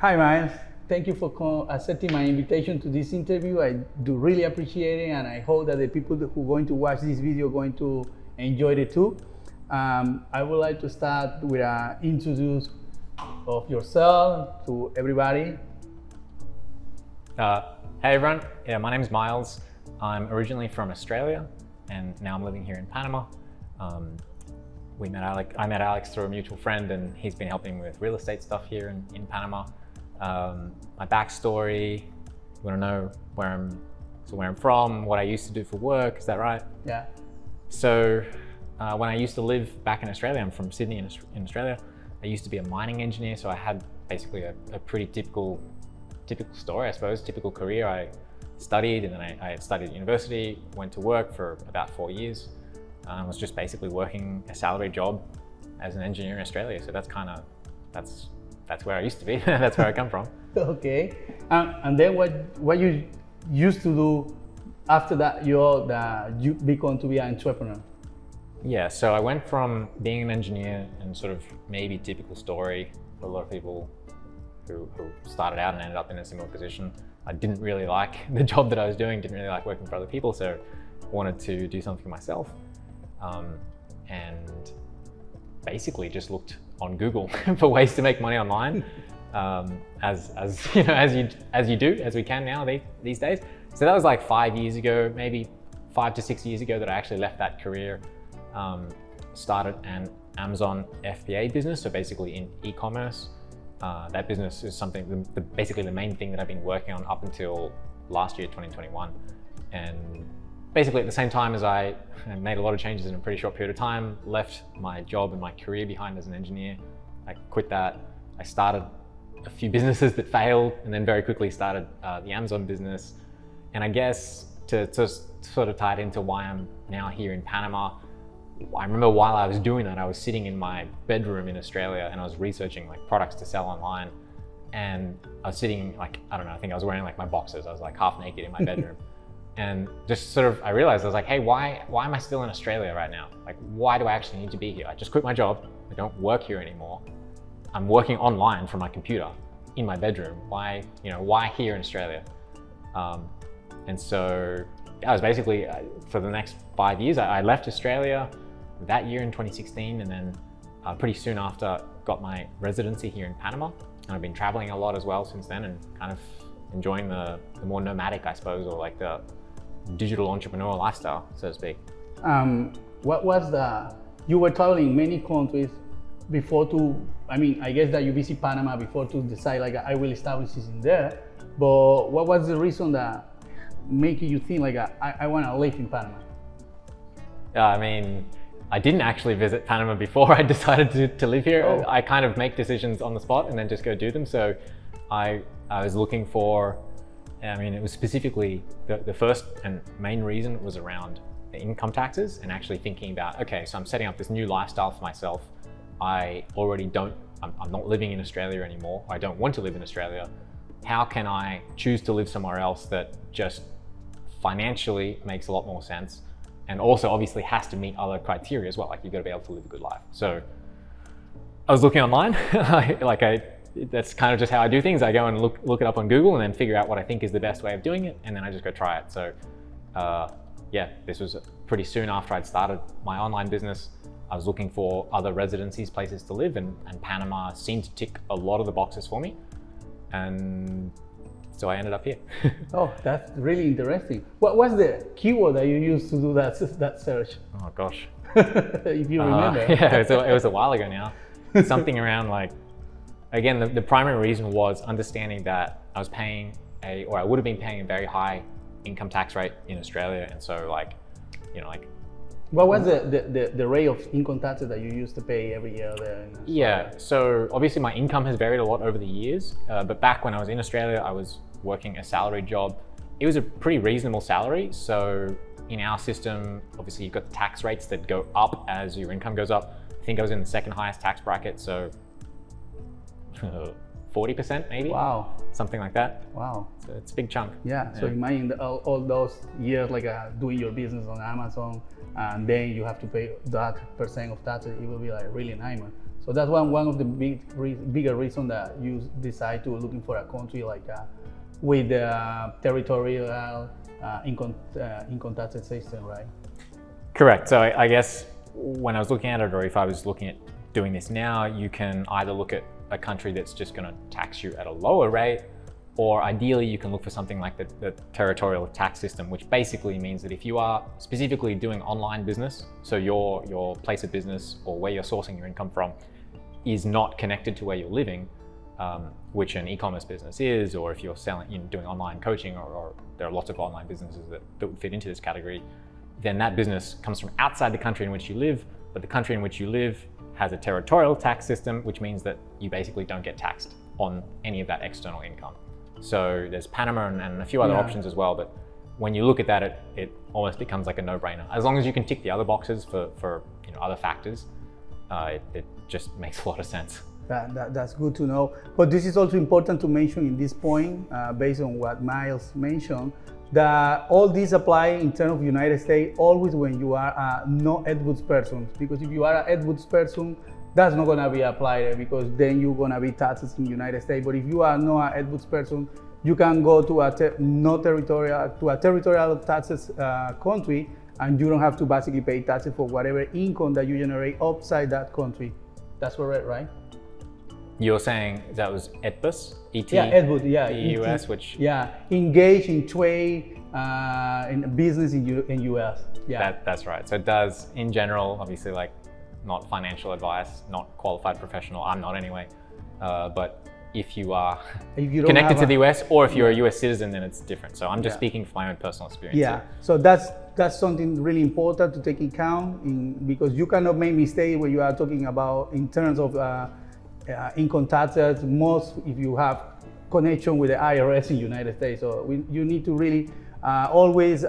Hi, Myles. Thank you for accepting my invitation to this interview. I do really appreciate it, and I hope that the people who are going to watch this video are going to enjoy it too. I would like to start with an introduce of yourself to everybody. Hey everyone, my name's Myles. I'm originally from Australia and now I'm living here in Panama. I met Alex through a mutual friend and he's been helping me with real estate stuff here in Panama. My backstory, you want to know where I'm from, what I used to do for work, is that right? Yeah. So when I used to live back in Australia, I'm from Sydney in Australia, I used to be a mining engineer, so I had basically a pretty typical story, I suppose, typical career. I studied and then I studied at university, went to work for about 4 years. I was just basically working a salaried job as an engineer in Australia. So that's where I used to be. That's where I come from. Okay. And then what you used to do after that, you become to be an entrepreneur? Yeah, so I went from being an engineer and sort of maybe typical story for a lot of people who started out and ended up in a similar position. I didn't really like the job that I was doing, didn't really like working for other people, so wanted to do something for myself. And basically just looked on Google for ways to make money online, as we can now these days. So that was like 5 years ago, maybe 5 to 6 years ago that I actually left that career. Started an Amazon FBA business, so basically in e-commerce. That business is something, basically the main thing that I've been working on up until last year, 2021. And basically at the same time as I made a lot of changes in a pretty short period of time, left my job and my career behind as an engineer. I quit that. I started a few businesses that failed and then very quickly started the Amazon business. And I guess to sort of tie it into why I'm now here in Panama, I remember while I was doing that, I was sitting in my bedroom in Australia and I was researching like products to sell online. And I was sitting like, I don't know, I think I was wearing like my boxers. I was like half naked in my bedroom. And just sort of, I realized, I was like, hey, why am I still in Australia right now? Like, why do I actually need to be here? I just quit my job. I don't work here anymore. I'm working online from my computer in my bedroom. Why here in Australia? And so that was basically, for the next 5 years, I left Australia that year in 2016, and then pretty soon after got my residency here in Panama. And I've been traveling a lot as well since then and kind of enjoying the more nomadic, I suppose, or like the digital entrepreneur lifestyle, so to speak. You were traveling many countries before I guess that you visit Panama before to decide like I will establish this in there, but what was the reason that making you think like I want to live in Panama? I mean, I didn't actually visit Panama before I decided to live here. Oh. I kind of make decisions on the spot and then just go do them. So I was looking for, it was specifically, the first and main reason was around the income taxes and actually thinking about, okay, so I'm setting up this new lifestyle for myself. I'm not living in Australia anymore. I don't want to live in Australia. How can I choose to live somewhere else that just financially makes a lot more sense? And also obviously has to meet other criteria as well. Like you've got to be able to live a good life. So I was looking online, that's kind of just how I do things. I go and look it up on Google and then figure out what I think is the best way of doing it. And then I just go try it. So yeah, this was pretty soon after I'd started my online business. I was looking for other residencies, places to live, and Panama seemed to tick a lot of the boxes for me. And so I ended up here. Oh, that's really interesting. What was the keyword that you used to do that search? Oh gosh. If you remember. Yeah, it was a while ago now. Something around like, again, the primary reason was understanding that I would have been paying a very high income tax rate in Australia. And so what was the rate of income taxes that you used to pay every year there? Yeah, so obviously my income has varied a lot over the years, but back when I was in Australia, I was working a salaried job. It was a pretty reasonable salary. So in our system, obviously you've got the tax rates that go up as your income goes up. I think I was in the second highest tax bracket, so 40% maybe. Wow. Something like that. Wow. So it's a big chunk. Yeah, so imagine all those years like doing your business on Amazon, and then you have to pay that percent of taxes. It will be like really nightmare. So that's one of the bigger reasons that you decide to looking for a country like with the territorial income tax system, right? Correct. So I guess when I was looking at it, or if I was looking at doing this now, you can either look at a country that's just going to tax you at a lower rate, or ideally you can look for something like the territorial tax system, which basically means that if you are specifically doing online business, so your place of business or where you're sourcing your income from is not connected to where you're living, which an e-commerce business is, or if you're selling, doing online coaching, or there are lots of online businesses that would fit into this category, then that business comes from outside the country in which you live, but the country in which you live has a territorial tax system, which means that you basically don't get taxed on any of that external income. So there's Panama and a few other options as well, but when you look at that, it almost becomes like a no-brainer. As long as you can tick the other boxes for other factors, it just makes a lot of sense. That's good to know. But this is also important to mention in this point, based on what Myles mentioned, that all these apply in terms of United States always when you are a no ETBUS person. Because if you are an ETBUS person, that's not gonna be applied because then you're gonna be taxed in the United States. But if you are not an ETBUS person, you can go to a territorial taxes country, and you don't have to basically pay taxes for whatever income that you generate outside that country. That's correct, right? You're saying that was ETBUS? ETBUS, ETBUS, which... engage in trade, in business in US. That's right. So it does, in general, obviously, like, not financial advice, not qualified professional, I'm not anyway, but if you are connected to the US, or if you're a US citizen, then it's different. So I'm just speaking from my own personal experience. Yeah, so that's something really important to take into account, because you cannot make mistakes when you are talking about in terms of income taxes, most if you have connection with the IRS in the United States. So you need to really always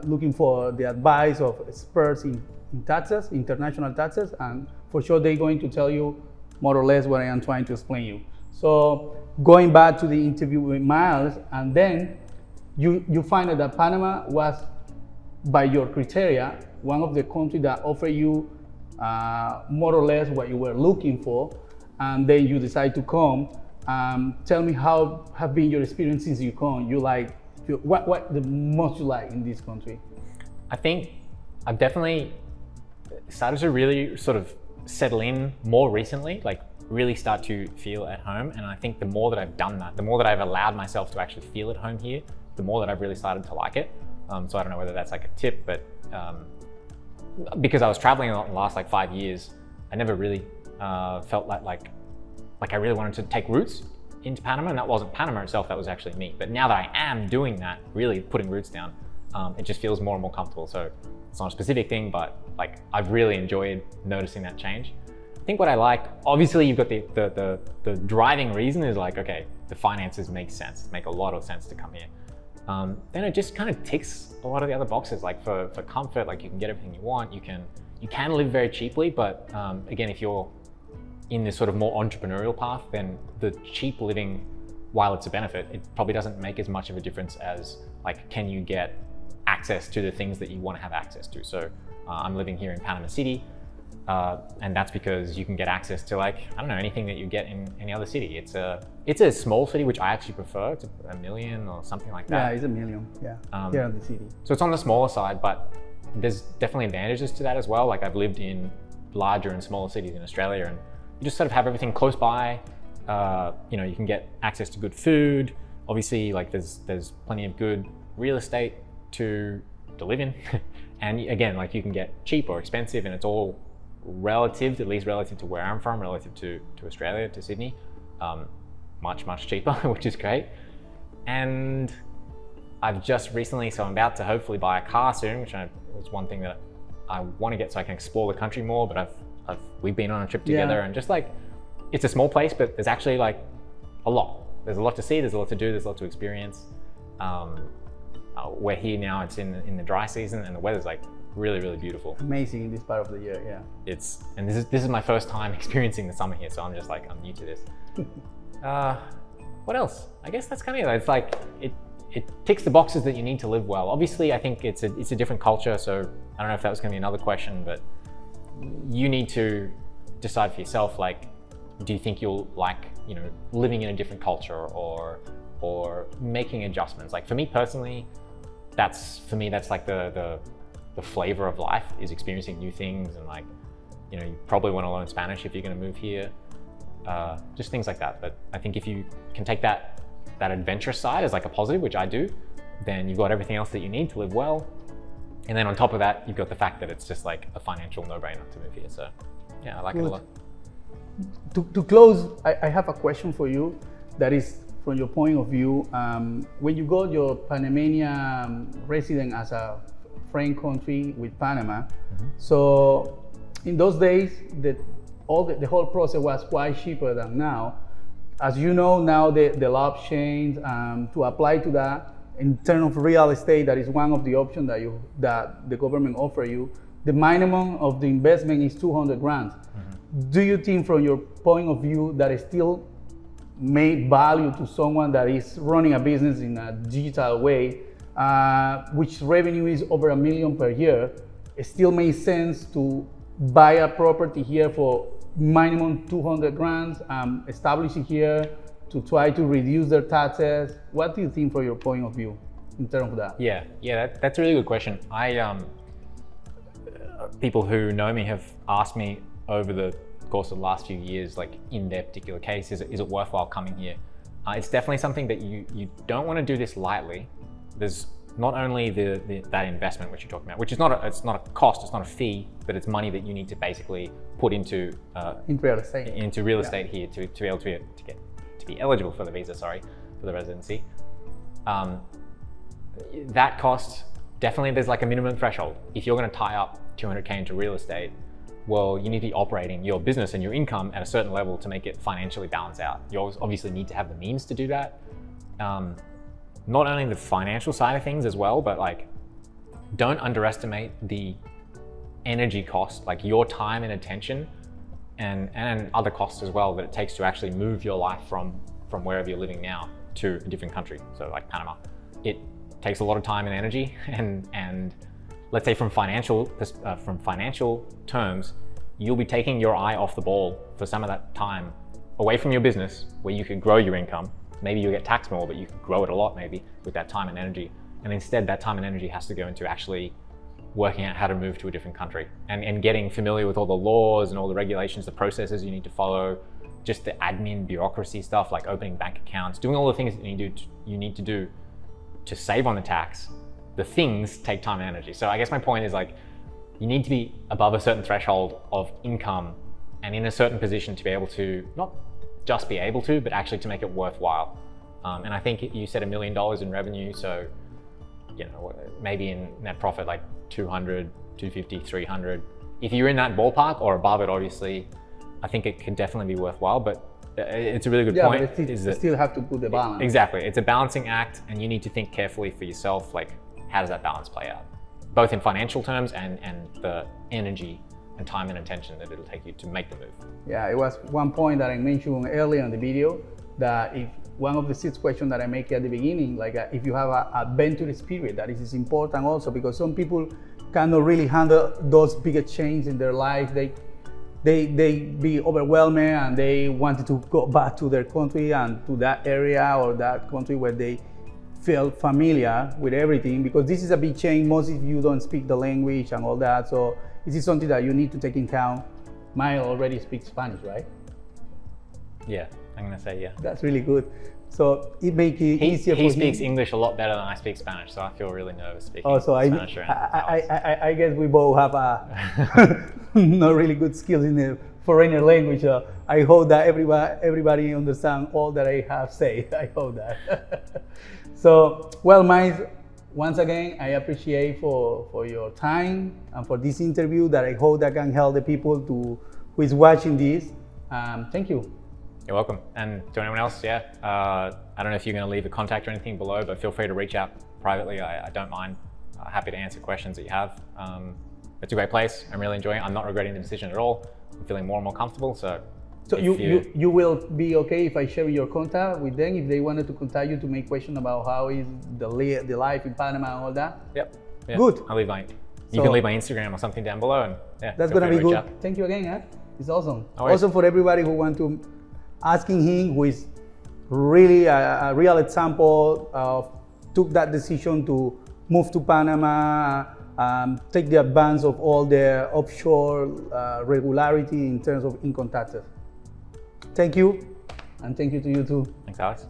looking for the advice of experts in taxes, international taxes, and for sure they're going to tell you more or less what I am trying to explain you. So going back to the interview with Myles, and then you find out that Panama was, by your criteria, one of the countries that offer you more or less what you were looking for, and then you decide to come. Tell me how have been your experience since you come. What the most you like in this country? I think I've definitely started to really sort of settle in more recently, like really start to feel at home. And I think the more that I've done that, the more that I've allowed myself to actually feel at home here, the more that I've really started to like it. So I don't know whether that's like a tip, but because I was traveling a lot in the last like 5 years, I never really felt like I really wanted to take roots into Panama, and that wasn't Panama itself, that was actually me. But now that I am doing that, really putting roots down, it just feels more and more comfortable. So it's not a specific thing, but like I've really enjoyed noticing that change. I think what I like, obviously you've got the driving reason is like, okay, the finances make sense, make a lot of sense to come here. Then it just kind of ticks a lot of the other boxes, like for comfort, like you can get everything you want, you can live very cheaply, but again, if you're in this sort of more entrepreneurial path, then the cheap living, while it's a benefit, it probably doesn't make as much of a difference as like, can you get access to the things that you want to have access to? So I'm living here in Panama City, and that's because you can get access to, like, I don't know, anything that you get in any other city. It's a small city, which I actually prefer. It's 1 million or something like that. Yeah, it's 1 million, here in the city. So it's on the smaller side, but there's definitely advantages to that as well. Like I've lived in larger and smaller cities in Australia, and you just sort of have everything close by. You can get access to good food. Obviously, like there's plenty of good real estate to live in. And again, like you can get cheap or expensive, and it's all relative, at least relative to where I'm from, relative to Australia, to Sydney, much cheaper, which is great. And I've just recently, so I'm about to hopefully buy a car soon, which was one thing that I want to get so I can explore the country more, but we've been on a trip together, and just like, it's a small place, but there's actually like a lot. There's a lot to see, there's a lot to do, there's a lot to experience. We're here now, it's in the dry season, and the weather's like really beautiful. Amazing in this part of the year, yeah. And this is my first time experiencing the summer here, so I'm just like, I'm new to this. What else? I guess that's kind of it. It's like, it ticks the boxes that you need to live well. Obviously, I think it's a different culture, so I don't know if that was gonna be another question, but you need to decide for yourself, like, do you think you'll like, living in a different culture or making adjustments? Like for me personally, that's like the flavor of life, is experiencing new things. And like, you probably want to learn Spanish if you're going to move here, just things like that. But I think if you can take that adventurous side as like a positive, which I do, then you've got everything else that you need to live well. And then on top of that, you've got the fact that it's just like a financial no-brainer to move here. So yeah, I like it a lot. To close, I have a question for you that is from your point of view. When you got your Panamanian resident as a friend country with Panama, so in those days, the whole process was quite cheaper than now. As you know, now the law changed to apply to that. In terms of real estate, that is one of the options that the government offer you. The minimum of the investment is 200 grand. Do you think, from your point of view, that it still may value to someone that is running a business in a digital way, which revenue is over $1 million per year, it still makes sense to buy a property here for minimum 200 grand, establish it here, to try to reduce their taxes? What do you think from your point of view in terms of that? Yeah, that's a really good question. People who know me have asked me over the course of the last few years, like in their particular case, is it worthwhile coming here? It's definitely something that you don't want to do this lightly. There's not only that investment which you're talking about, which is it's not a cost, it's not a fee, but it's money that you need to basically put into real estate. Into real estate here to be able to be eligible for the visa, for the residency. That cost, definitely there's like a minimum threshold. If you're going to tie up 200K into real estate, well, you need to be operating your business and your income at a certain level to make it financially balance out. You obviously need to have the means to do that. Not only the financial side of things as well, but like, don't underestimate the energy cost, like your time and attention, and other costs as well that it takes to actually move your life from wherever you're living now to a different country. So like Panama, it takes a lot of time and energy, and let's say from financial terms, you'll be taking your eye off the ball for some of that time away from your business, where you could grow your income. Maybe you'll get taxed more, but you could grow it a lot maybe with that time and energy. And instead, that time and energy has to go into actually working out how to move to a different country and getting familiar with all the laws and all the regulations, the processes you need to follow, just the admin bureaucracy stuff, like opening bank accounts, doing all the things that you need to do to save on the tax. The things take time and energy. So I guess my point is, like, you need to be above a certain threshold of income and in a certain position to be able to, not just be able to, but actually to make it worthwhile. And I think you said $1 million in revenue, so maybe in net profit like 200, 250, 300. If you're in that ballpark or above it, obviously, I think it can definitely be worthwhile. But it's a really good point. But you still have to put the balance. Exactly, it's a balancing act, and you need to think carefully for yourself, like, how does that balance play out? Both in financial terms and the energy and time and attention that it'll take you to make the move. Yeah, it was one point that I mentioned earlier in the video, that if one of the 6 questions that I make at the beginning, like if you have an adventurous spirit, that is important also, because some people cannot really handle those bigger changes in their life. They be overwhelmed and they wanted to go back to their country and to that area or that country where they feel familiar with everything, because this is a big change. Most of you don't speak the language and all that, so this is something that you need to take into account. Myles already speaks Spanish, right? Yeah, I'm gonna say yeah. That's really good. So it makes it easier for him. He speaks English a lot better than I speak Spanish, so I feel really nervous speaking Spanish around. I guess we both have not really good skills in the foreigner language. I hope that everybody understands all that I have said. I hope that. So, well, Myles, once again, I appreciate for your time and for this interview, that I hope that can help the people who is watching this. Thank you. You're welcome. And to anyone else, I don't know if you're going to leave a contact or anything below, but feel free to reach out privately. I don't mind. Happy to answer questions that you have. It's a great place. I'm really enjoying it. I'm not regretting the decision at all. I'm feeling more and more comfortable. So you will be okay if I share your contact with them if they wanted to contact you to make questions about how is the life in Panama and all that? Yep. Good. I'll leave you can leave my Instagram or something down below, and that's going to be good. Thank you again. It's awesome. Always. Also for everybody who want to asking him, who is really a real example of took that decision to move to Panama, take the advance of all the offshore regularity in terms of income taxes. Thank you, and thank you to you too. Thanks, Alex.